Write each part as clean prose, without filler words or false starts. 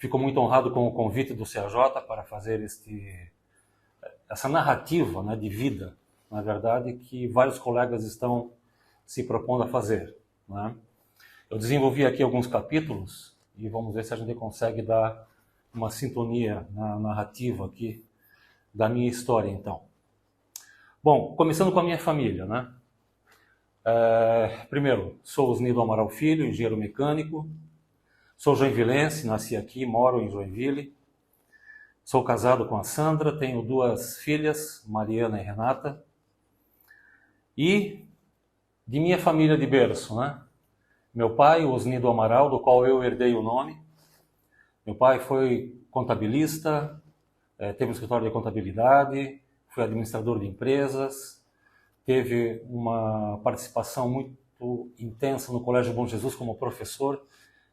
Fico muito honrado com o convite do CAJ para fazer essa narrativa, né, de vida, na verdade, que vários colegas estão se propondo a fazer, né? Eu desenvolvi aqui alguns capítulos e vamos ver se a gente consegue dar uma sintonia na narrativa aqui da minha história, então. Bom, começando com a minha família, né? Primeiro, sou Osnido Amaral Filho, engenheiro mecânico. Sou joinvilense, nasci aqui, moro em Joinville. Sou casado com a Sandra, tenho 2 filhas, Mariana e Renata. E de minha família de berço, né? Meu pai, Osnido Amaral, do qual eu herdei o nome. Meu pai foi contabilista, teve um escritório de contabilidade, foi administrador de empresas, teve uma participação muito intensa no Colégio Bom Jesus como professor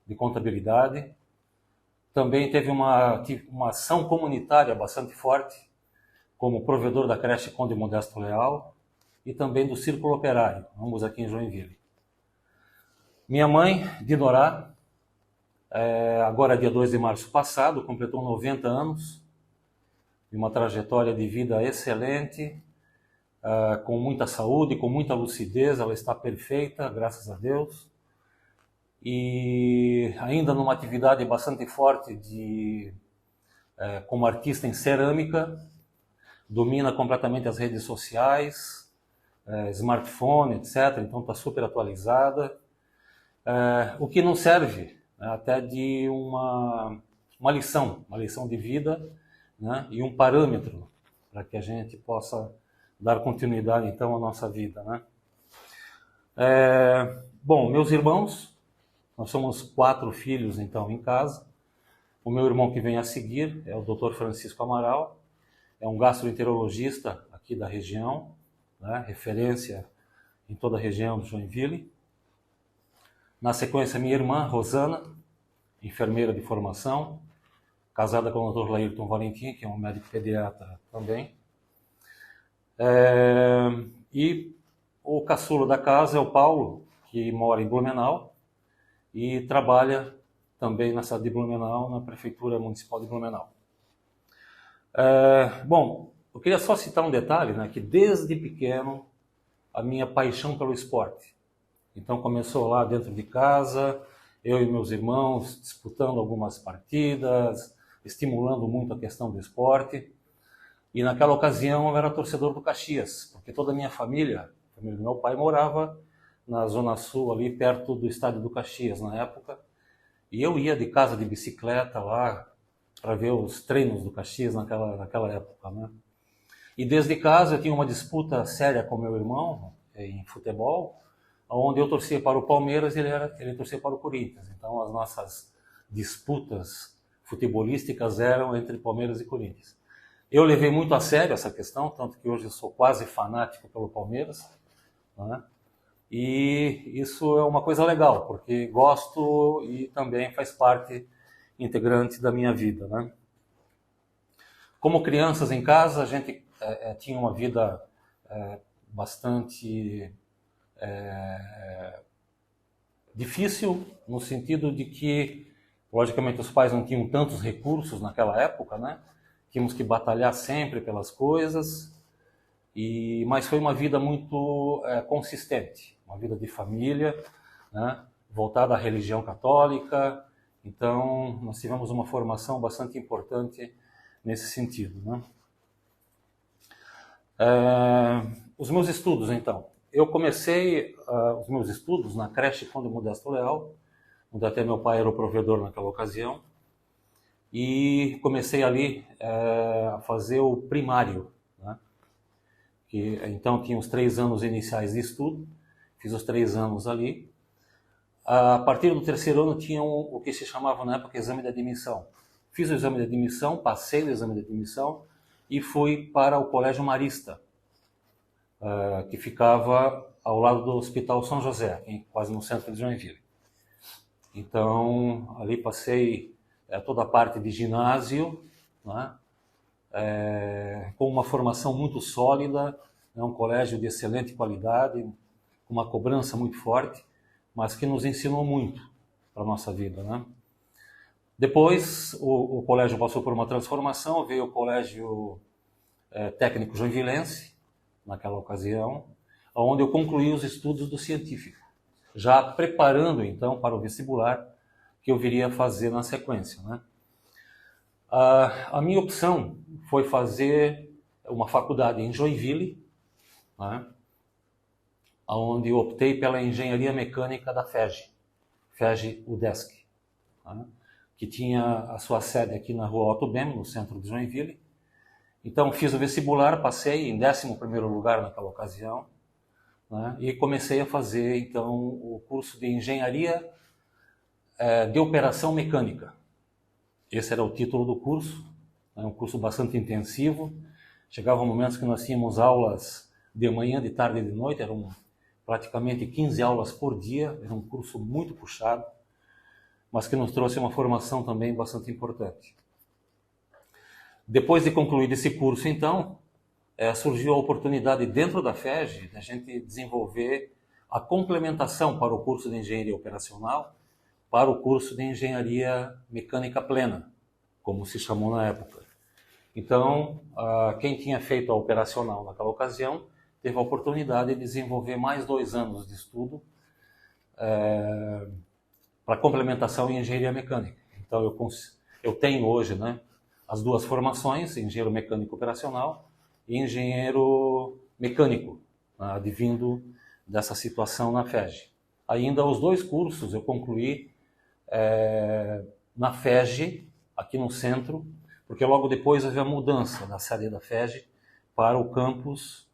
de contabilidade. Também teve uma ação comunitária bastante forte, como provedor da creche Conde Modesto Leal e também do Círculo Operário, ambos aqui em Joinville. Minha mãe, Dinorá, agora dia 2 de março passado, completou 90 anos, de uma trajetória de vida excelente, com muita saúde, com muita lucidez, ela está perfeita, graças a Deus. E ainda numa atividade bastante forte como artista em cerâmica, domina completamente as redes sociais, smartphone, etc. Então está super atualizada, o que não serve, né, até de uma lição de vida, né, e um parâmetro para que a gente possa dar continuidade então à nossa vida, né? Bom, meus irmãos, nós somos 4 filhos, então, em casa. O meu irmão que vem a seguir é o Dr. Francisco Amaral, é um gastroenterologista aqui da região, né, referência em toda a região de Joinville. Na sequência, minha irmã, Rosana, enfermeira de formação, casada com o Dr. Laírton Valentim, que é um médico pediatra também. E o caçula da casa é o Paulo, que mora em Blumenau, e trabalha também na cidade de Blumenau, na Prefeitura Municipal de Blumenau. Bom, eu queria só citar um detalhe, né, que desde pequeno a minha paixão pelo esporte. Então começou lá dentro de casa, eu e meus irmãos disputando algumas partidas, estimulando muito a questão do esporte. E naquela ocasião eu era torcedor do Caxias, porque toda a minha família do meu pai morava na Zona Sul, ali perto do estádio do Caxias, na época. E eu ia de casa de bicicleta lá para ver os treinos do Caxias naquela época, né? E desde casa eu tinha uma disputa séria com meu irmão em futebol, onde eu torcia para o Palmeiras e ele torcia para o Corinthians. Então as nossas disputas futebolísticas eram entre Palmeiras e Corinthians. Eu levei muito a sério essa questão, tanto que hoje eu sou quase fanático pelo Palmeiras, né? E isso é uma coisa legal, porque gosto e também faz parte integrante da minha vida, né? Como crianças em casa, a gente tinha uma vida bastante difícil, no sentido de que, logicamente, os pais não tinham tantos recursos naquela época, né? Tínhamos que batalhar sempre pelas coisas, mas foi uma vida muito consistente, uma vida de família, né, voltada à religião católica. Então nós tivemos uma formação bastante importante nesse sentido, né? Os meus estudos, então. Eu comecei os meus estudos na creche Conde Modesto Leal, onde até meu pai era o provedor naquela ocasião, e comecei ali a fazer o primário, né? Que então tinha os 3 anos iniciais de estudo, fiz os 3 anos ali. A partir do 3º ano tinha o que se chamava na época exame de admissão. Fiz o exame de admissão, passei no exame de admissão e fui para o Colégio Marista, que ficava ao lado do Hospital São José, quase no centro de Joinville. Então ali passei toda a parte de ginásio, né? Com uma formação muito sólida, é um colégio de excelente qualidade, com uma cobrança muito forte, mas que nos ensinou muito para a nossa vida, né? Depois, o colégio passou por uma transformação, veio o Colégio Técnico Joinvilense, naquela ocasião, onde eu concluí os estudos do científico, já preparando, então, para o vestibular que eu viria a fazer na sequência, né? A minha opção foi fazer uma faculdade em Joinville, né? Onde eu optei pela Engenharia Mecânica da FEG UDESC, né? Que tinha a sua sede aqui na rua Otto Bem, no centro de Joinville. Então fiz o vestibular, passei em 11º lugar naquela ocasião, né? E comecei a fazer então o curso de Engenharia de Operação Mecânica. Esse era o título do curso, né? Um curso bastante intensivo. Chegavam momentos que nós tínhamos aulas de manhã, de tarde e de noite, eram praticamente 15 aulas por dia, era um curso muito puxado, mas que nos trouxe uma formação também bastante importante. Depois de concluir esse curso, então, surgiu a oportunidade dentro da FEG de a gente desenvolver a complementação para o curso de Engenharia Operacional, para o curso de Engenharia Mecânica Plena, como se chamou na época. Então, quem tinha feito a operacional naquela ocasião, teve a oportunidade de desenvolver mais 2 anos de estudo para complementação em engenharia mecânica. Então, eu tenho hoje, né, as 2 formações, engenheiro mecânico operacional e engenheiro mecânico, advindo dessa situação na FEG. Ainda os 2 cursos eu concluí na FEG, aqui no centro, porque logo depois houve a mudança da sede da FEG para o campus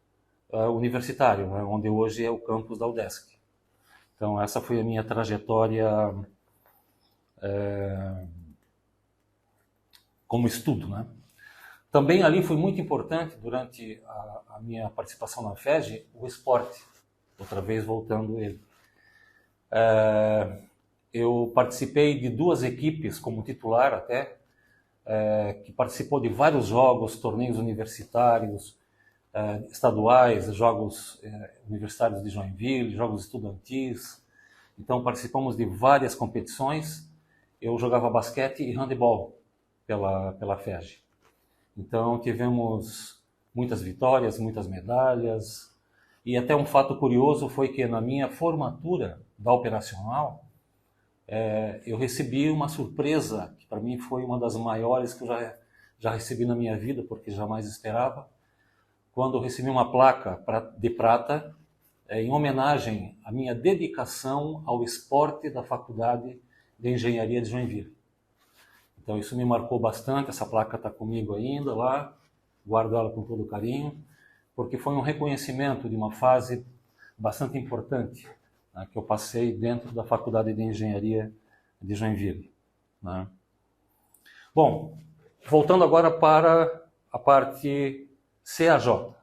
universitário, né, onde hoje é o campus da UDESC. Então essa foi a minha trajetória como estudo, né? Também ali foi muito importante, durante a minha participação na FEG, o esporte. Outra vez voltando ele. Eu participei de 2 equipes como titular até, que participou de vários jogos, torneios universitários, estaduais, jogos universitários de Joinville, jogos estudantis. Então participamos de várias competições. Eu jogava basquete e handebol pela FEG. Então tivemos muitas vitórias, muitas medalhas. E até um fato curioso foi que na minha formatura da operacional, eu recebi uma surpresa, que para mim foi uma das maiores que eu já recebi na minha vida, porque jamais esperava, quando eu recebi uma placa de prata em homenagem à minha dedicação ao esporte da Faculdade de Engenharia de Joinville. Então isso me marcou bastante, essa placa está comigo ainda lá, guardo ela com todo carinho, porque foi um reconhecimento de uma fase bastante importante, né, que eu passei dentro da Faculdade de Engenharia de Joinville, né. Bom, voltando agora para a parte CAJ,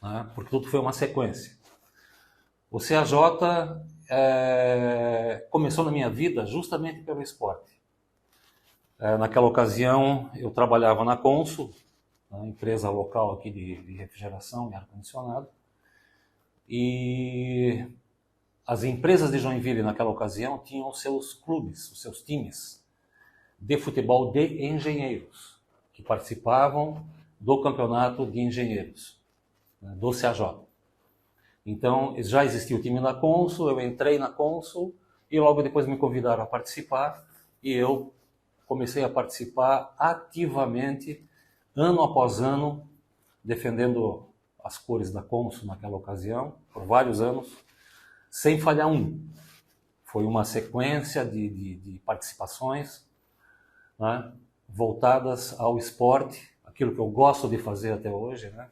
né, porque tudo foi uma sequência. O CAJ começou na minha vida justamente pelo esporte. Naquela ocasião eu trabalhava na Consul, uma empresa local aqui de refrigeração e ar-condicionado, e as empresas de Joinville naquela ocasião tinham os seus clubes, os seus times de futebol de engenheiros, que participavam do campeonato de engenheiros, né, do CAJ. Então já existia o time da Consul, eu entrei na Consul e logo depois me convidaram a participar e eu comecei a participar ativamente, ano após ano, defendendo as cores da Consul naquela ocasião, por vários anos, sem falhar um. Foi uma sequência de participações, né, voltadas ao esporte, aquilo que eu gosto de fazer até hoje, né?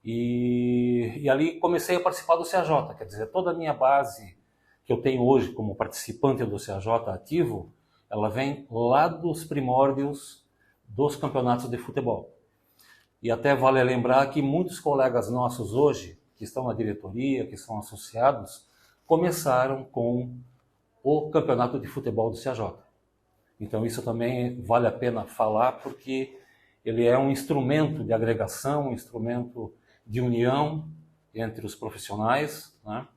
E ali comecei a participar do CAJ, quer dizer, toda a minha base que eu tenho hoje como participante do CAJ ativo, ela vem lá dos primórdios dos campeonatos de futebol. E até vale lembrar que muitos colegas nossos hoje, que estão na diretoria, que são associados, começaram com o campeonato de futebol do CAJ. Então isso também vale a pena falar, porque ele é um instrumento de agregação, um instrumento de união entre os profissionais, né?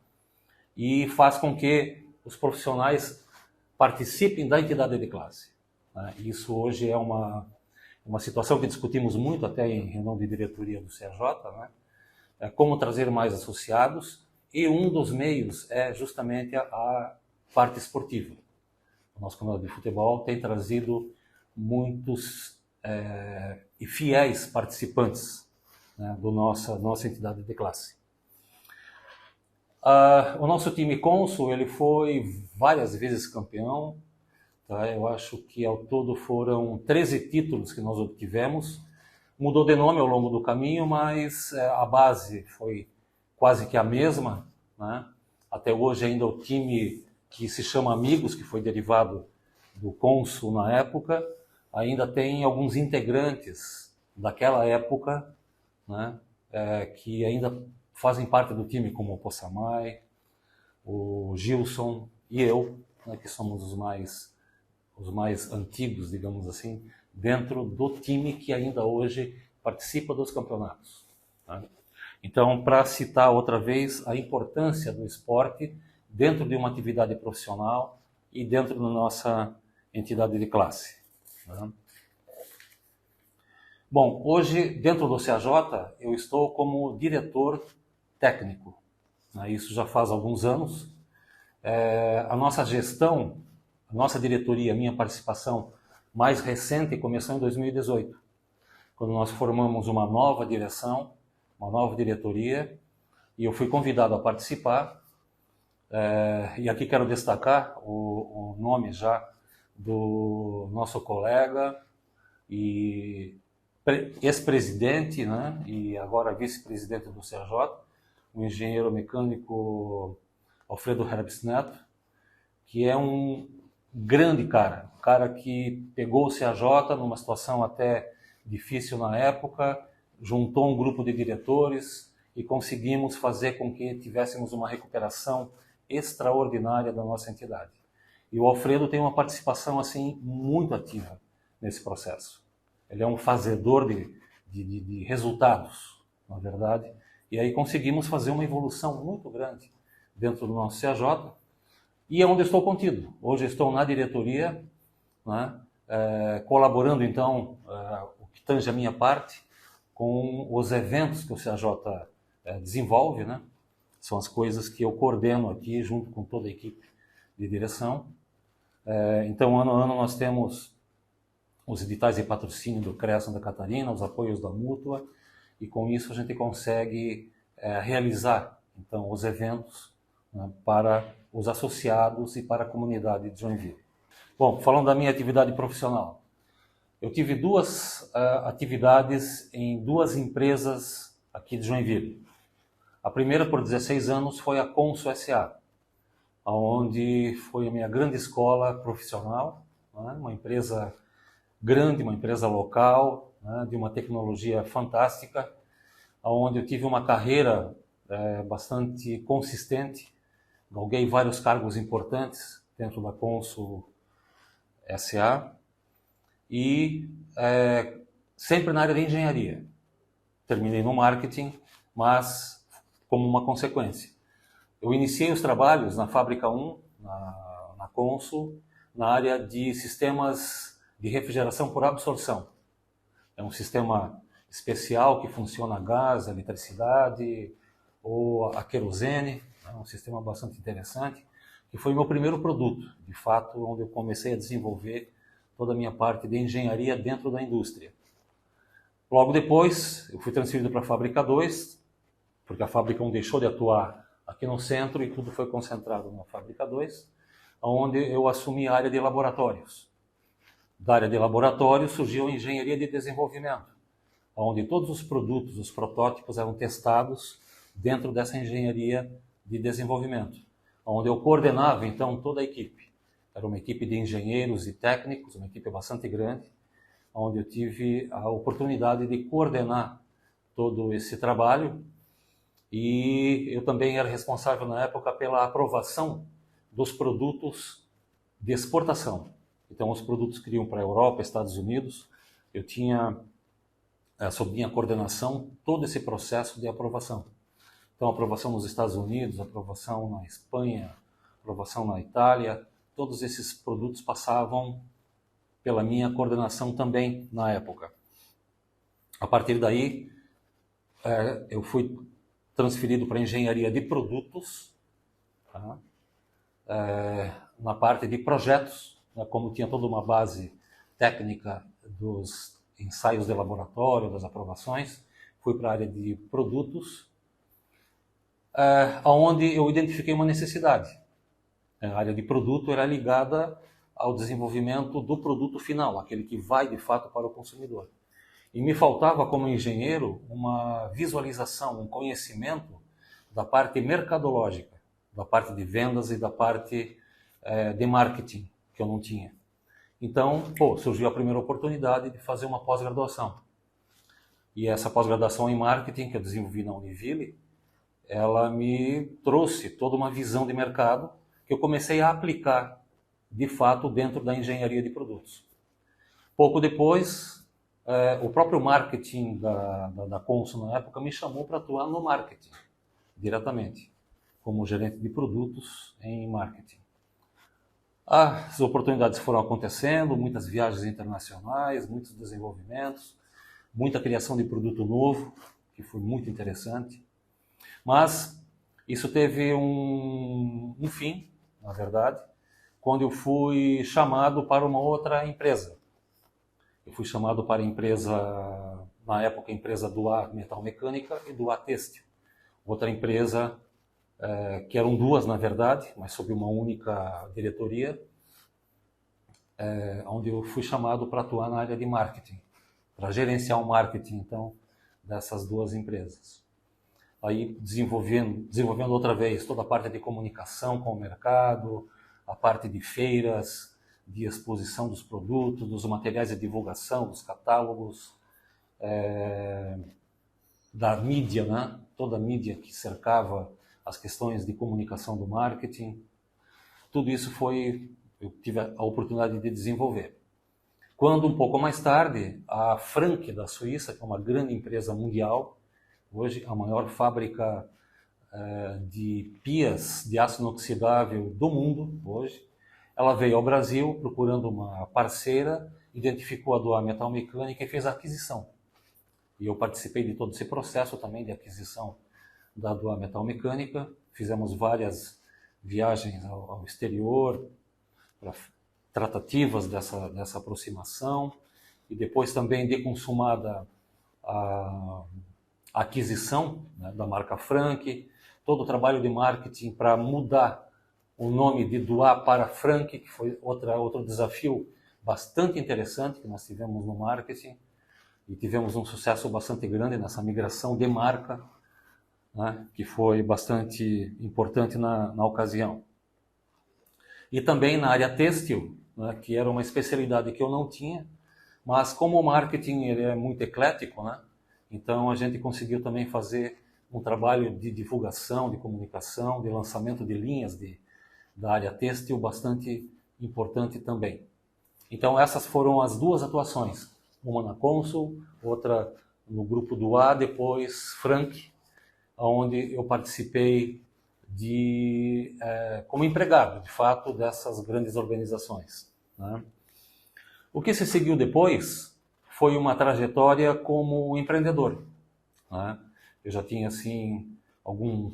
E faz com que os profissionais participem da entidade de classe. Né? Isso hoje é uma situação que discutimos muito até em reunião de diretoria do CAJ, né? É como trazer mais associados, e um dos meios é justamente a parte esportiva. O nosso campeonato de futebol tem trazido muitos e fiéis participantes, né, do nossa entidade de classe. O nosso time Consul, ele foi várias vezes campeão, tá? Eu acho que ao todo foram 13 títulos que nós obtivemos. Mudou de nome ao longo do caminho, mas a base foi quase que a mesma, né? Até hoje ainda o time que se chama Amigos, que foi derivado do Consul na época, ainda tem alguns integrantes daquela época, né? Que ainda fazem parte do time, como o Possamay, o Gilson e eu, né, que somos os mais antigos, digamos assim, dentro do time que ainda hoje participa dos campeonatos. Tá? Então, para citar outra vez a importância do esporte dentro de uma atividade profissional e dentro da nossa entidade de classe. Tá? Bom, hoje, dentro do CAJ, eu estou como diretor técnico. Isso já faz alguns anos. A nossa gestão, a nossa diretoria, a minha participação mais recente começou em 2018, quando nós formamos uma nova direção, uma nova diretoria, e eu fui convidado a participar. E aqui quero destacar o nome já do nosso colega e ex-presidente, né, e agora vice-presidente do CAJ, o engenheiro mecânico Alfredo Herbst Neto, que é um grande cara, um cara que pegou o CAJ numa situação até difícil na época, juntou um grupo de diretores e conseguimos fazer com que tivéssemos uma recuperação extraordinária da nossa entidade. E o Alfredo tem uma participação assim muito ativa nesse processo. Ele é um fazedor de resultados, na verdade, e aí conseguimos fazer uma evolução muito grande dentro do nosso CAJ, e é onde estou contido. Hoje estou na diretoria, né, colaborando então, o que tange a minha parte, com os eventos que o CAJ desenvolve, né? São as coisas que eu coordeno aqui junto com toda a equipe de direção. Então, ano a ano nós temos os editais de patrocínio do CREA Santa Catarina, os apoios da Mútua, e com isso a gente consegue realizar então os eventos, né, para os associados e para a comunidade de Joinville. Bom, falando da minha atividade profissional, eu tive duas atividades em duas empresas aqui de Joinville. A primeira, por 16 anos, foi a Consul S.A., onde foi a minha grande escola profissional, né, uma empresa grande, uma empresa local, né, de uma tecnologia fantástica, onde eu tive uma carreira bastante consistente, galguei vários cargos importantes dentro da Consul S.A. e sempre na área de engenharia. Terminei no marketing, mas como uma consequência. Eu iniciei os trabalhos na Fábrica 1, na Consul, na área de sistemas de refrigeração por absorção. É um sistema especial que funciona a gás, a eletricidade ou a querosene. É um sistema bastante interessante, que foi meu primeiro produto, de fato, onde eu comecei a desenvolver toda a minha parte de engenharia dentro da indústria. Logo depois, eu fui transferido para a Fábrica 2, porque a Fábrica 1 deixou de atuar aqui no centro e tudo foi concentrado na Fábrica 2, onde eu assumi a área de laboratórios. Da área de laboratórios surgiu a engenharia de desenvolvimento, onde todos os produtos, os protótipos eram testados dentro dessa engenharia de desenvolvimento, onde eu coordenava então toda a equipe. Era uma equipe de engenheiros e técnicos, uma equipe bastante grande, onde eu tive a oportunidade de coordenar todo esse trabalho, e eu também era responsável na época pela aprovação dos produtos de exportação. Então os produtos que iam para a Europa, Estados Unidos, eu tinha sob minha coordenação todo esse processo de aprovação. Então, aprovação nos Estados Unidos, aprovação na Espanha, aprovação na Itália, todos esses produtos passavam pela minha coordenação também na época. A partir daí, eu fui transferido para a engenharia de produtos, tá? Na parte de projetos, né? Como tinha toda uma base técnica dos ensaios de laboratório, das aprovações, fui para a área de produtos, onde eu identifiquei uma necessidade. A área de produto era ligada ao desenvolvimento do produto final, aquele que vai de fato para o consumidor. E me faltava, como engenheiro, uma visualização, um conhecimento da parte mercadológica, da parte de vendas e da parte de marketing, que eu não tinha. Então, surgiu a primeira oportunidade de fazer uma pós-graduação. E essa pós-graduação em marketing que eu desenvolvi na Univille, ela me trouxe toda uma visão de mercado que eu comecei a aplicar, de fato, dentro da engenharia de produtos. Pouco depois, o próprio marketing da Consul, na época, me chamou para atuar no marketing, diretamente, como gerente de produtos em marketing. As oportunidades foram acontecendo, muitas viagens internacionais, muitos desenvolvimentos, muita criação de produto novo, que foi muito interessante. Mas isso teve um fim, na verdade, quando eu fui chamado para uma outra empresa. Eu fui chamado para a empresa, na época, a empresa Duá Metal Mecânica e Duá Têxtil. Outra empresa, que eram duas, na verdade, mas sob uma única diretoria, onde eu fui chamado para atuar na área de marketing, para gerenciar o marketing, então, dessas duas empresas. Aí desenvolvendo outra vez toda a parte de comunicação com o mercado, a parte de feiras, de exposição dos produtos, dos materiais de divulgação, dos catálogos, da mídia, né? Toda a mídia que cercava as questões de comunicação do marketing. Tudo isso eu tive a oportunidade de desenvolver. Quando, um pouco mais tarde, a Frank da Suíça, que é uma grande empresa mundial, hoje a maior fábrica de pias de aço inoxidável do mundo, hoje, ela veio ao Brasil procurando uma parceira, identificou a Duá Metal Mecânica e fez a aquisição. E eu participei de todo esse processo também de aquisição da Duá Metal Mecânica. Fizemos várias viagens ao exterior, para tratativas dessa aproximação, e depois também de consumada a aquisição, né, da marca Frank, todo o trabalho de marketing para mudar o nome de Duá para Frank, que foi outro desafio bastante interessante que nós tivemos no marketing, e tivemos um sucesso bastante grande nessa migração de marca, né, que foi bastante importante na ocasião. E também na área têxtil, né, que era uma especialidade que eu não tinha, mas como o marketing ele é muito eclético, né, então a gente conseguiu também fazer um trabalho de divulgação, de comunicação, de lançamento de linhas da área têxtil bastante importante também. Então essas foram as duas atuações, uma na Consul, outra no grupo Duá, depois Frank, onde eu participei como empregado, de fato, dessas grandes organizações, né? O que se seguiu depois foi uma trajetória como empreendedor, né? Eu já tinha, assim, algum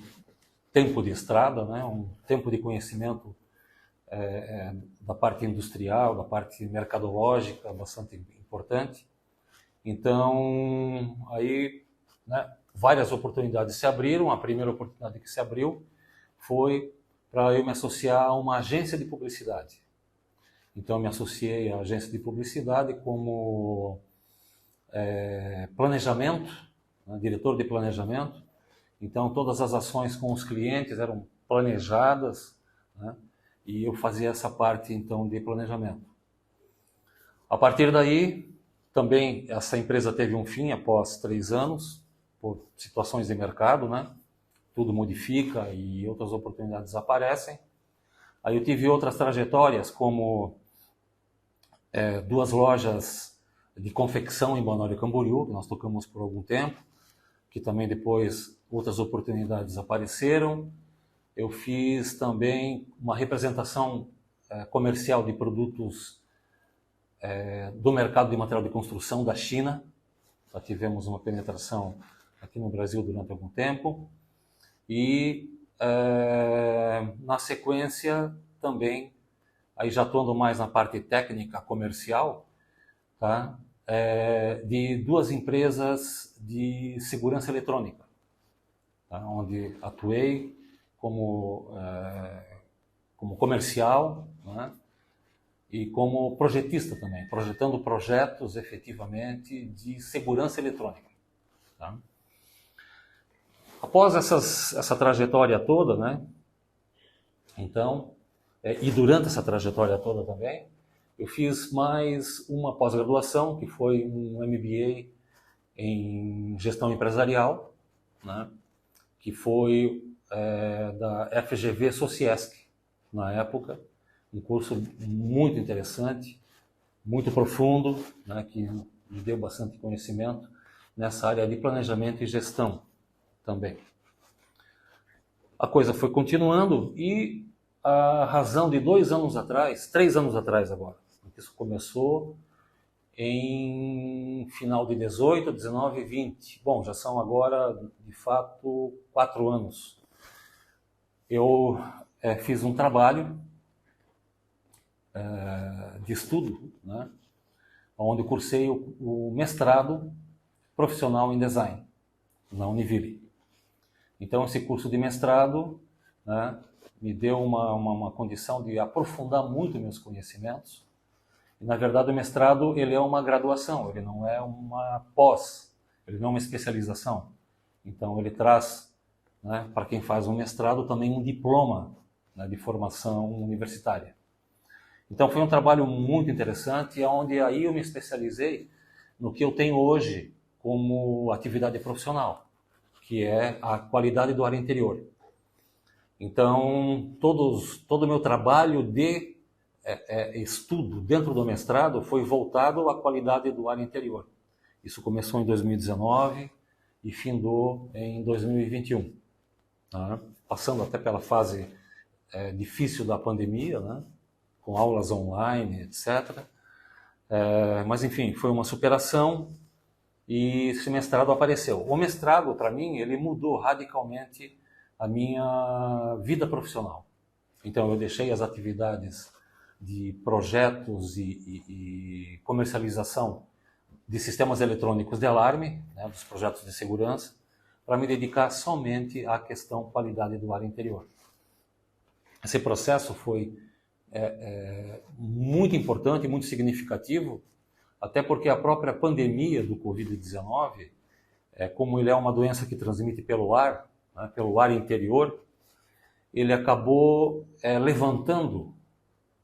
tempo de estrada, né? Um tempo de conhecimento da parte industrial, da parte mercadológica, bastante importante. Então, aí, né, várias oportunidades se abriram. A primeira oportunidade que se abriu foi para eu me associar a uma agência de publicidade. Então, eu me associei à agência de publicidade como planejamento, né, diretor de planejamento. Então, todas as ações com os clientes eram planejadas, né, e eu fazia essa parte, então, de planejamento. A partir daí, também essa empresa teve um fim após 3 anos, por situações de mercado, né? Tudo modifica e outras oportunidades aparecem. Aí eu tive outras trajetórias, como 2 lojas de confecção em Balneário Camboriú, que nós tocamos por algum tempo, que também depois outras oportunidades apareceram. Eu fiz também uma representação comercial de produtos do mercado de material de construção da China. Já tivemos uma penetração aqui no Brasil durante algum tempo. E, na sequência, também, aí já atuando mais na parte técnica comercial, tá? De duas empresas de segurança eletrônica, tá? Onde atuei como comercial, né? E como projetista também, projetando projetos efetivamente de segurança eletrônica, tá? Após essa trajetória toda, né? Então, e durante essa trajetória toda também, eu fiz mais uma pós-graduação, que foi um MBA em gestão empresarial, né? Que foi da FGV Sociesc, na época, um curso muito interessante, muito profundo, né? Que me deu bastante conhecimento nessa área de planejamento e gestão também. A coisa foi continuando e a razão de 2 anos atrás, 3 anos atrás agora, isso começou em final de 18, 19 e 20. Bom, já são agora, de fato, 4 anos. Eu fiz um trabalho de estudo, né, onde cursei o mestrado profissional em design, na Univille. Então, esse curso de mestrado, né, me deu uma condição de aprofundar muito meus conhecimentos. E, na verdade, o mestrado ele é uma graduação, ele não é uma pós, ele não é uma especialização. Então, ele traz, né, para quem faz um mestrado também um diploma, né, de formação universitária. Então, foi um trabalho muito interessante, onde aí eu me especializei no que eu tenho hoje como atividade profissional, que é a qualidade do ar interior. Então, todo o meu trabalho de estudo dentro do mestrado foi voltado à qualidade do ar interior. Isso começou em 2019 e findou em 2021. Tá? Passando até pela fase difícil da pandemia, né? Com aulas online, etc. Mas, enfim, foi uma superação e esse mestrado apareceu. O mestrado, para mim, ele mudou radicalmente a minha vida profissional. Então, eu deixei as atividades de projetos e comercialização de sistemas eletrônicos de alarme, né, dos projetos de segurança, para me dedicar somente à questão qualidade do ar interior. Esse processo foi muito importante, muito significativo, até porque a própria pandemia do Covid-19, como ele é uma doença que transmite pelo ar, né, pelo ar interior, ele acabou levantando,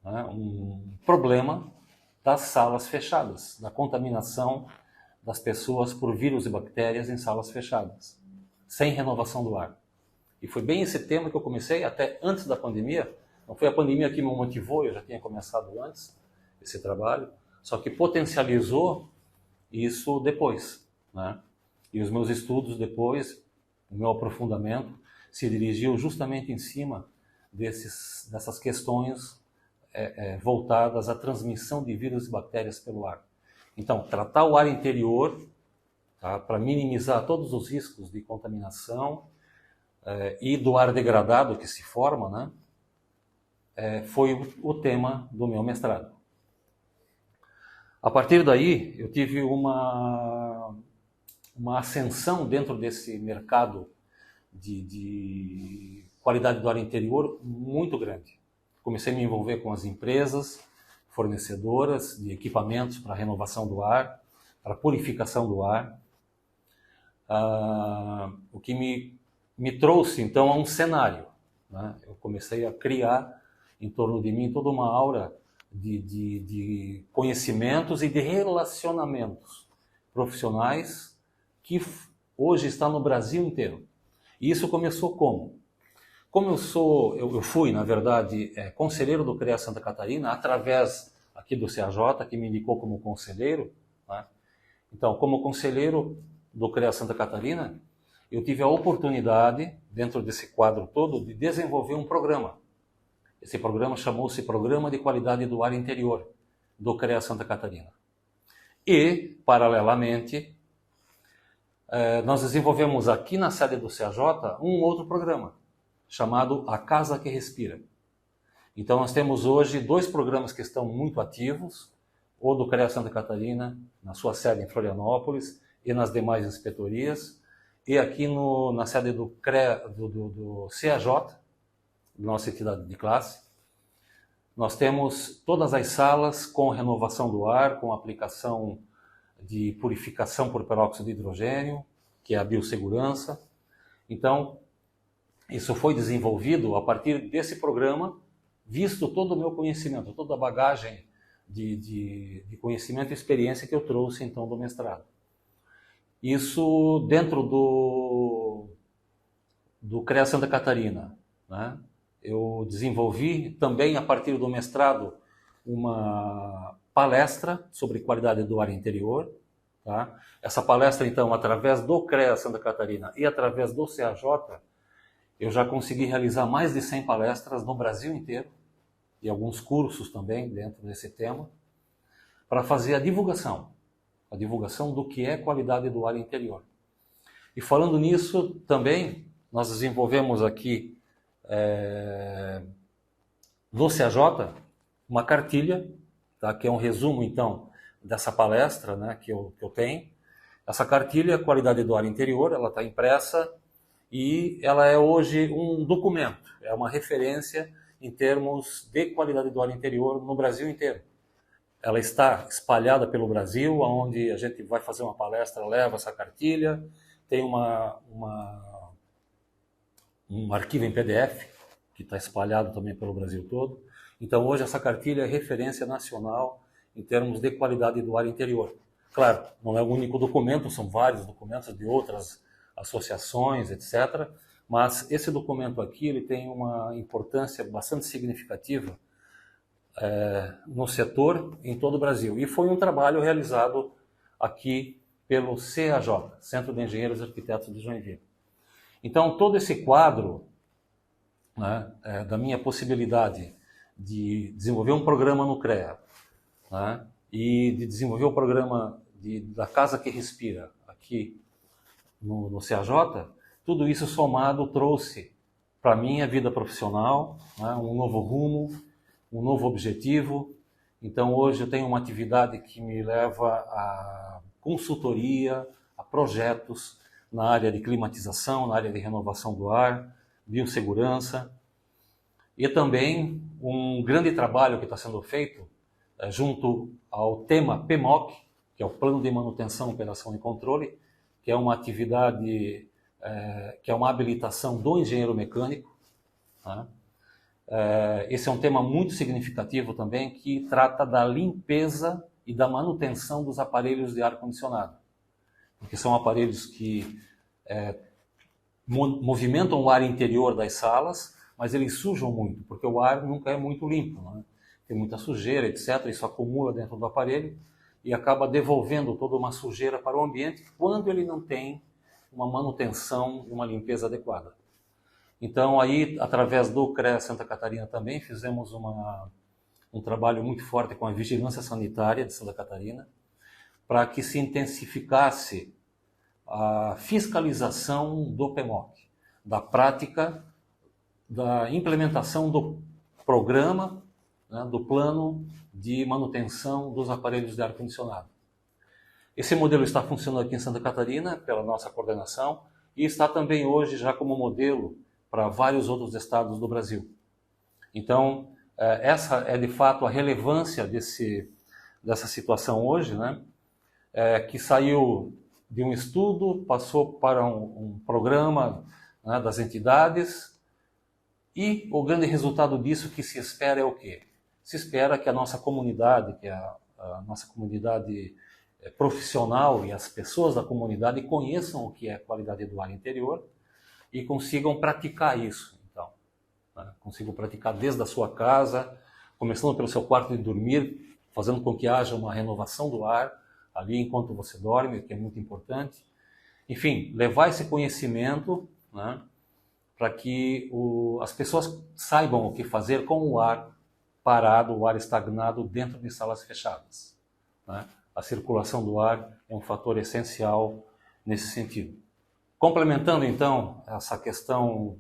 né, um problema das salas fechadas, da contaminação das pessoas por vírus e bactérias em salas fechadas, sem renovação do ar. E foi bem esse tema que eu comecei até antes da pandemia. Não foi a pandemia que me motivou, eu já tinha começado antes esse trabalho, só que potencializou isso depois, né? E os meus estudos depois, o meu aprofundamento, se dirigiu justamente em cima dessas questões voltadas à transmissão de vírus e bactérias pelo ar. Então, tratar o ar interior, tá, para minimizar todos os riscos de contaminação e do ar degradado que se forma, né? Foi o tema do meu mestrado. A partir daí, eu tive uma ascensão dentro desse mercado de qualidade do ar interior muito grande. Comecei a me envolver com as empresas fornecedoras de equipamentos para renovação do ar, para purificação do ar, o que me trouxe, então, a um cenário, né? Eu comecei a criar em torno de mim toda uma aura de conhecimentos e de relacionamentos profissionais que hoje está no Brasil inteiro. E isso começou como? Como eu fui, na verdade, conselheiro do CREA Santa Catarina, através aqui do CAJ, que me indicou como conselheiro, né? Então, como conselheiro do CREA Santa Catarina, eu tive a oportunidade, dentro desse quadro todo, de desenvolver um programa Esse programa chamou-se Programa de Qualidade do Ar Interior, do CREA Santa Catarina. E, paralelamente, nós desenvolvemos aqui na sede do CAJ um outro programa, chamado A Casa que Respira. Então nós temos hoje 2 programas que estão muito ativos, o do CREA Santa Catarina, na sua sede em Florianópolis e nas demais inspetorias, e aqui na sede do CAJ, nossa entidade de classe, nós temos todas as salas com renovação do ar, com aplicação de purificação por peróxido de hidrogênio, que é a biossegurança. Então, isso foi desenvolvido a partir desse programa, visto todo o meu conhecimento, toda a bagagem de conhecimento e experiência que eu trouxe, então, do mestrado. Isso dentro do CREA Santa Catarina, né? Eu desenvolvi também, a partir do mestrado, uma palestra sobre qualidade do ar interior. Tá? Essa palestra, então, através do CREA Santa Catarina e através do CAJ, eu já consegui realizar mais de 100 palestras no Brasil inteiro, e alguns cursos também dentro desse tema, para fazer a divulgação do que é qualidade do ar interior. E falando nisso, também, nós desenvolvemos aqui, no CAJ, uma cartilha, tá? Que é um resumo, então, dessa palestra, né, que eu tenho. Essa cartilha, Qualidade do Ar Interior, ela está impressa e ela é hoje um documento, é uma referência em termos de qualidade do ar interior no Brasil inteiro. Ela está espalhada pelo Brasil, onde a gente vai fazer uma palestra, leva essa cartilha, tem um arquivo em PDF, que está espalhado também pelo Brasil todo. Então hoje essa cartilha é referência nacional em termos de qualidade do ar interior. Claro, não é o único documento, são vários documentos de outras associações, etc. Mas esse documento aqui ele tem uma importância bastante significativa no setor em todo o Brasil. E foi um trabalho realizado aqui pelo CAJ, Centro de Engenheiros e Arquitetos de Joinville. Então, todo esse quadro, né, da minha possibilidade de desenvolver um programa no CREA, né, e de desenvolver o programa da Casa que Respira aqui no CAJ, tudo isso somado trouxe para a minha vida profissional, né, um novo rumo, um novo objetivo. Então hoje eu tenho uma atividade que me leva a consultoria, a projetos na área de climatização, na área de renovação do ar, biossegurança, e também um grande trabalho que está sendo feito junto ao tema PMOC, que é o Plano de Manutenção, Operação e Controle, que é uma atividade, que é uma habilitação do engenheiro mecânico. Tá? Esse é um tema muito significativo também, que trata da limpeza e da manutenção dos aparelhos de ar-condicionado. Porque são aparelhos que movimentam o ar interior das salas, mas eles sujam muito, porque o ar nunca é muito limpo, né? Tem muita sujeira, etc. Isso acumula dentro do aparelho e acaba devolvendo toda uma sujeira para o ambiente quando ele não tem uma manutenção e uma limpeza adequada. Então, aí, através do CREA Santa Catarina também, fizemos um trabalho muito forte com a Vigilância Sanitária de Santa Catarina, para que se intensificasse a fiscalização do PMOC, da prática, da implementação do programa, né, do plano de manutenção dos aparelhos de ar-condicionado. Esse modelo está funcionando aqui em Santa Catarina, pela nossa coordenação, e está também hoje já como modelo para vários outros estados do Brasil. Então, essa é de fato a relevância dessa situação hoje, né? Que saiu de um estudo, passou para um programa, né, das entidades, e o grande resultado disso que se espera é o quê? Se espera que a nossa comunidade, que é a nossa comunidade profissional e as pessoas da comunidade conheçam o que é qualidade do ar interior e consigam praticar isso. Então, né? Consigam praticar desde a sua casa, começando pelo seu quarto de dormir, fazendo com que haja uma renovação do ar ali enquanto você dorme, que é muito importante. Enfim, levar esse conhecimento, né, para que as pessoas saibam o que fazer com o ar parado, o ar estagnado dentro de salas fechadas, né? A circulação do ar é um fator essencial nesse sentido. Complementando, então, essa questão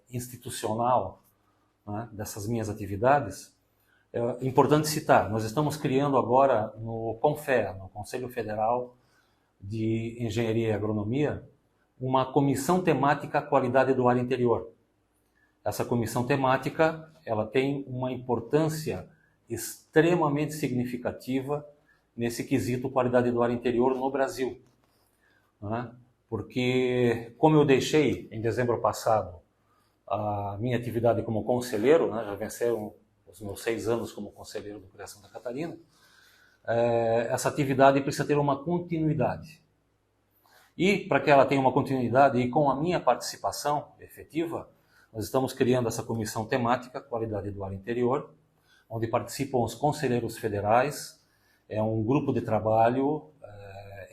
institucional, né, dessas minhas atividades, é importante citar, nós estamos criando agora no CONFEA, no Conselho Federal de Engenharia e Agronomia, uma comissão temática qualidade do ar interior. Essa comissão temática, ela tem uma importância extremamente significativa nesse quesito qualidade do ar interior no Brasil, né? Porque, como eu deixei em dezembro passado a minha atividade como conselheiro, né, já venceram os meus 6 anos como conselheiro do CREA Santa Catarina, essa atividade precisa ter uma continuidade. E para que ela tenha uma continuidade e com a minha participação efetiva, nós estamos criando essa comissão temática qualidade do ar interior, onde participam os conselheiros federais. É um grupo de trabalho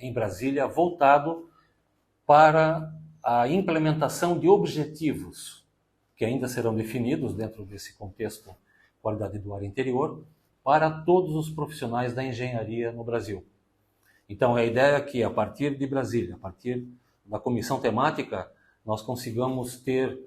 em Brasília voltado para a implementação de objetivos que ainda serão definidos dentro desse contexto qualidade do ar interior para todos os profissionais da engenharia no Brasil. Então, a ideia é que, a partir de Brasília, a partir da comissão temática, nós consigamos ter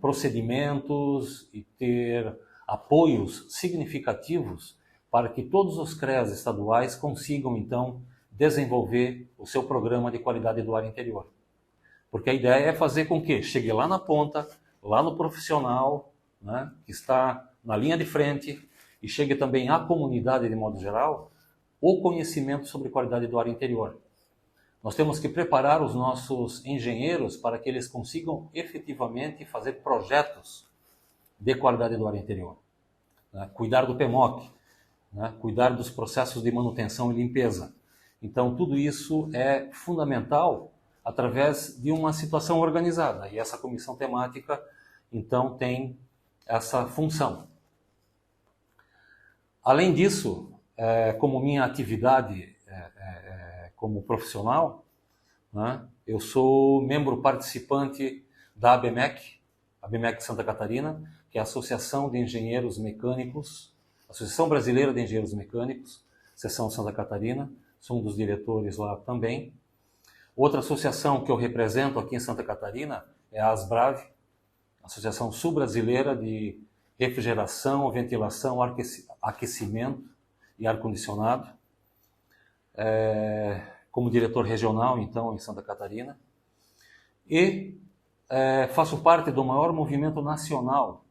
procedimentos e ter apoios significativos para que todos os CREAs estaduais consigam, então, desenvolver o seu programa de qualidade do ar interior. Porque a ideia é fazer com que chegue lá na ponta, lá no profissional, né, que está na linha de frente, e chegue também à comunidade de modo geral, o conhecimento sobre qualidade do ar interior. Nós temos que preparar os nossos engenheiros para que eles consigam efetivamente fazer projetos de qualidade do ar interior, né, cuidar do PMOC, né, cuidar dos processos de manutenção e limpeza. Então, tudo isso é fundamental através de uma situação organizada. E essa comissão temática, então, tem essa função. Além disso, como minha atividade como profissional, né, eu sou membro participante da ABMEC Santa Catarina, que é a Associação de Engenheiros Mecânicos, Associação Brasileira de Engenheiros Mecânicos, seção Santa Catarina. Sou um dos diretores lá também. Outra associação que eu represento aqui em Santa Catarina é a ASBRAVE, Associação Sul-Brasileira de Refrigeração, Ventilação, Aquecimento e Ar-Condicionado. Como diretor regional, então, em Santa Catarina. E faço parte do maior movimento nacional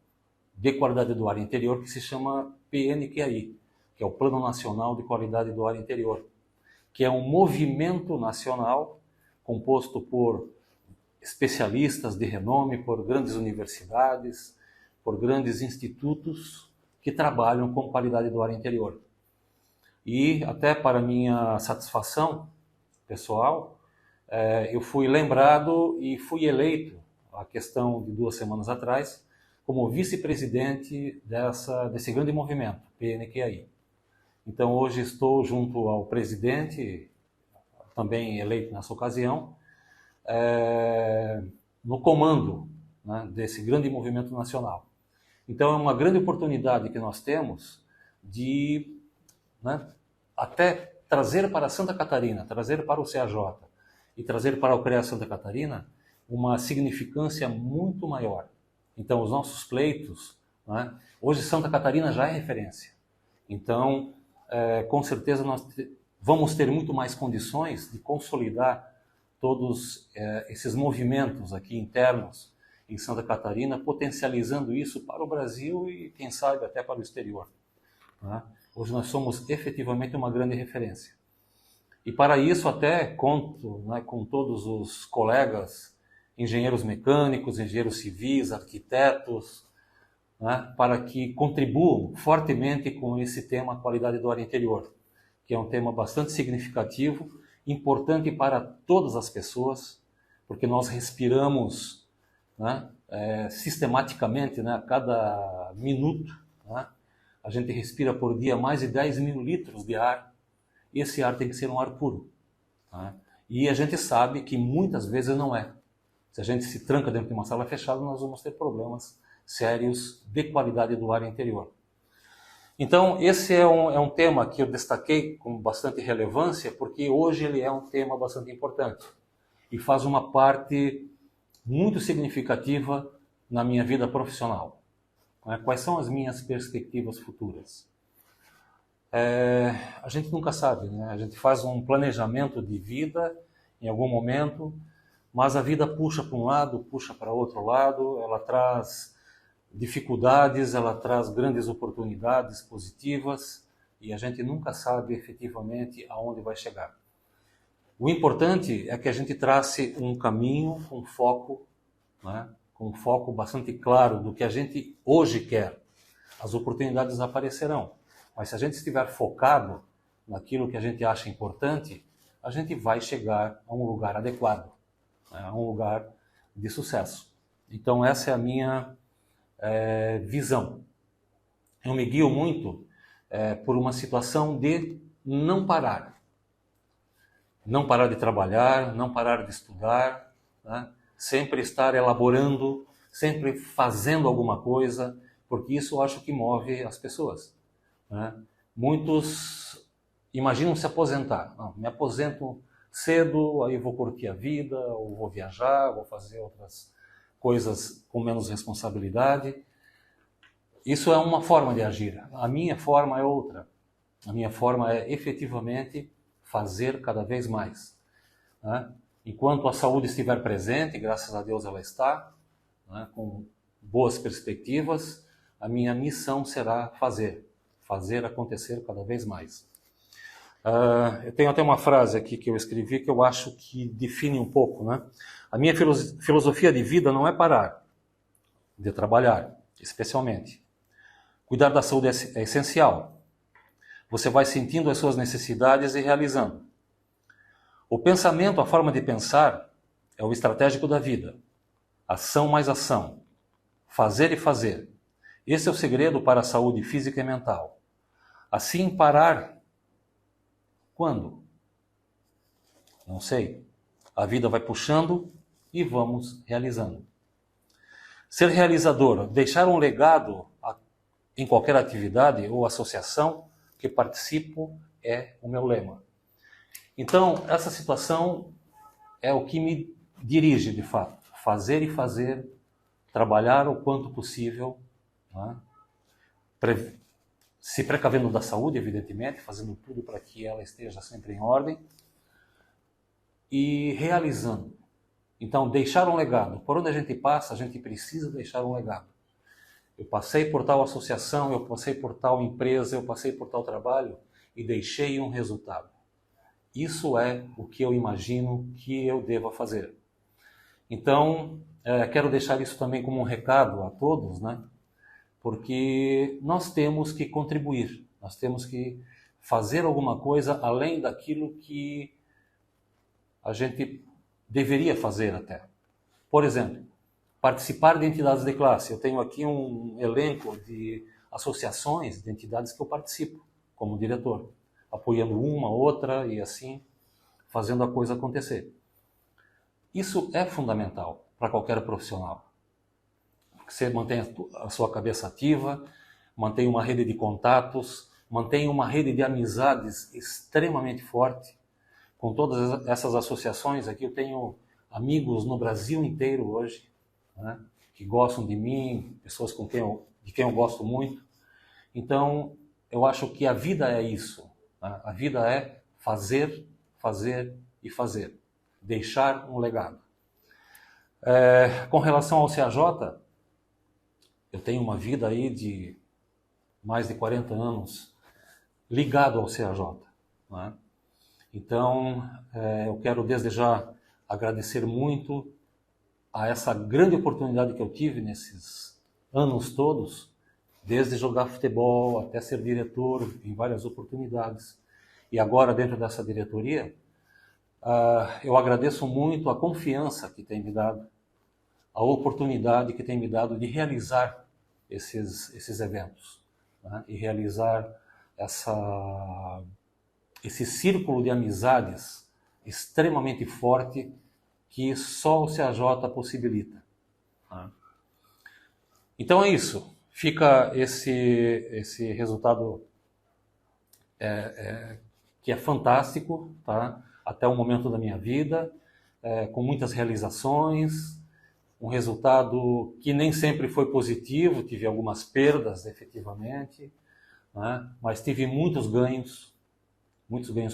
de qualidade do ar interior, que se chama PNQAI, que é o Plano Nacional de Qualidade do Ar Interior, que é um movimento nacional composto por especialistas de renome, por grandes universidades, por grandes institutos que trabalham com qualidade do ar interior. E até para minha satisfação pessoal, eu fui lembrado e fui eleito, a questão de 2 semanas atrás, como vice-presidente desse grande movimento, PNQAI. Então, hoje estou junto ao presidente, também eleito nessa ocasião, no comando, né, desse grande movimento nacional. Então, é uma grande oportunidade que nós temos de, né, até trazer para Santa Catarina, trazer para o CAJ e trazer para o CREA Santa Catarina uma significância muito maior. Então, os nossos pleitos, né, hoje Santa Catarina já é referência. Então, com certeza nós vamos ter muito mais condições de consolidar todos esses movimentos aqui internos em Santa Catarina, potencializando isso para o Brasil e, quem sabe, até para o exterior, né? Hoje nós somos efetivamente uma grande referência. E para isso até conto, né, com todos os colegas, engenheiros mecânicos, engenheiros civis, arquitetos, né, para que contribuam fortemente com esse tema qualidade do ar interior, que é um tema bastante significativo, importante para todas as pessoas, porque nós respiramos, né, sistematicamente, né, a cada minuto, né, a gente respira por dia mais de 10 mil litros de ar, e esse ar tem que ser um ar puro, né? E a gente sabe que muitas vezes não é. Se a gente se tranca dentro de uma sala fechada, nós vamos ter problemas sérios de qualidade do ar interior. Então, esse é um tema que eu destaquei com bastante relevância, porque hoje ele é um tema bastante importante e faz uma parte muito significativa na minha vida profissional. Quais são as minhas perspectivas futuras? A gente nunca sabe, né? A gente faz um planejamento de vida em algum momento, mas a vida puxa para um lado, puxa para outro lado, ela traz dificuldades, ela traz grandes oportunidades positivas e a gente nunca sabe efetivamente aonde vai chegar. O importante é que a gente trace um caminho com foco, né? Com um foco bastante claro do que a gente hoje quer. As oportunidades aparecerão, mas se a gente estiver focado naquilo que a gente acha importante, a gente vai chegar a um lugar adequado, né? A um lugar de sucesso. Então essa é a minha visão. Eu me guio muito por uma situação de não parar. Não parar de trabalhar, não parar de estudar, né? Sempre estar elaborando, sempre fazendo alguma coisa, porque isso eu acho que move as pessoas, né? Muitos imaginam se aposentar. Não, me aposento cedo, aí vou curtir a vida, ou vou viajar, vou fazer outras coisas com menos responsabilidade. Isso é uma forma de agir. A minha forma é outra. A minha forma é efetivamente fazer cada vez mais, né? Enquanto a saúde estiver presente, graças a Deus ela está, né, com boas perspectivas, a minha missão será fazer acontecer cada vez mais. Eu tenho até uma frase aqui que eu escrevi que eu acho que define um pouco, né? A minha filosofia de vida não é parar de trabalhar, especialmente. Cuidar da saúde é essencial. Você vai sentindo as suas necessidades e realizando. O pensamento, a forma de pensar, é o estratégico da vida. Ação mais ação. Fazer e fazer. Esse é o segredo para a saúde física e mental. Assim, parar. Quando? Não sei. A vida vai puxando e vamos realizando. Ser realizador, deixar um legado em qualquer atividade ou associação que participo é o meu lema. Então, essa situação é o que me dirige, de fato. Fazer e fazer, trabalhar o quanto possível, né? Se precavendo da saúde, evidentemente, fazendo tudo para que ela esteja sempre em ordem e realizando. Então, deixar um legado. Por onde a gente passa, a gente precisa deixar um legado. Eu passei por tal associação, eu passei por tal empresa, eu passei por tal trabalho e deixei um resultado. Isso é o que eu imagino que eu deva fazer. Então, quero deixar isso também como um recado a todos, né? Porque nós temos que contribuir, nós temos que fazer alguma coisa além daquilo que a gente deveria fazer até. Por exemplo, participar de entidades de classe. Eu tenho aqui um elenco de associações, de entidades que eu participo como diretor, apoiando uma, outra e assim fazendo a coisa acontecer. Isso é fundamental para qualquer profissional. Você mantém a sua cabeça ativa, mantém uma rede de contatos, mantém uma rede de amizades extremamente forte. Com todas essas associações aqui, eu tenho amigos no Brasil inteiro hoje, né, que gostam de mim, pessoas de quem eu gosto muito. Então, eu acho que a vida é isso. Né? A vida é fazer, fazer e fazer. Deixar um legado. Com relação ao CAJ, eu tenho uma vida aí de mais de 40 anos ligado ao CAJ. Né? Então, eu quero desde já agradecer muito a essa grande oportunidade que eu tive nesses anos todos, desde jogar futebol até ser diretor em várias oportunidades. E agora, dentro dessa diretoria, eu agradeço muito a confiança que tem me dado, a oportunidade que tem me dado de realizar esses eventos, né? E realizar esse círculo de amizades extremamente forte que só o CAJ possibilita. Tá? Então é isso. Fica esse resultado que é fantástico, tá? Até o momento da minha vida, com muitas realizações, um resultado que nem sempre foi positivo, tive algumas perdas efetivamente, né? Mas tive muitos ganhos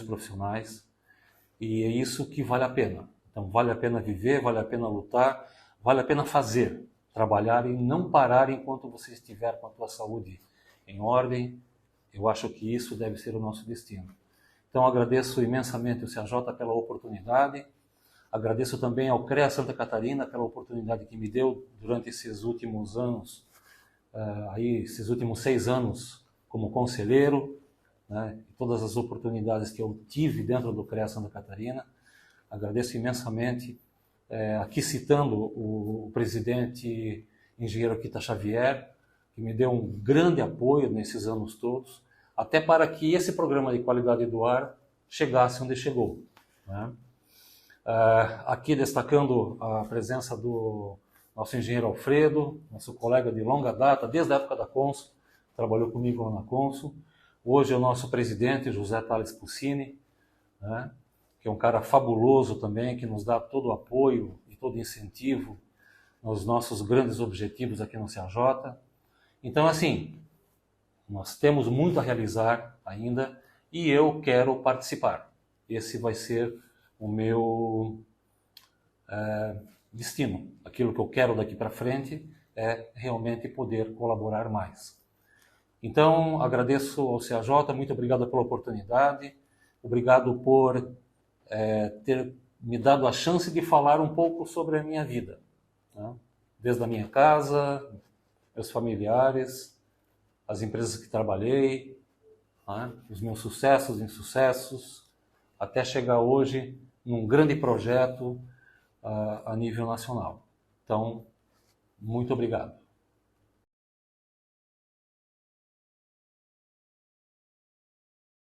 profissionais, e é isso que vale a pena. Então vale a pena viver, vale a pena lutar, vale a pena fazer, trabalhar e não parar enquanto você estiver com a tua saúde em ordem. Eu acho que isso deve ser o nosso destino. Então agradeço imensamente ao CAJ pela oportunidade, agradeço também ao CREA Santa Catarina pela oportunidade que me deu durante esses últimos anos, esses últimos 6 anos como conselheiro, né, e todas as oportunidades que eu tive dentro do CREA Santa Catarina. Agradeço imensamente, aqui citando o presidente engenheiro Kita Xavier, que me deu um grande apoio nesses anos todos, até para que esse programa de qualidade do ar chegasse onde chegou. Né? Aqui destacando a presença do nosso engenheiro Alfredo, nosso colega de longa data, desde a época da Consul, trabalhou comigo lá na Consul. Hoje é o nosso presidente, José Tales Puccini, né? Que é um cara fabuloso também, que nos dá todo o apoio e todo o incentivo nos nossos grandes objetivos aqui no CAJ. Então, assim, nós temos muito a realizar ainda e eu quero participar. Esse vai ser o meu destino. Aquilo que eu quero daqui para frente é realmente poder colaborar mais. Então, agradeço ao CAJ, muito obrigado pela oportunidade, obrigado por ter me dado a chance de falar um pouco sobre a minha vida, né? Desde a minha casa, meus familiares, as empresas que trabalhei, né? Os meus sucessos e insucessos, até chegar hoje num grande projeto a nível nacional. Então, muito obrigado.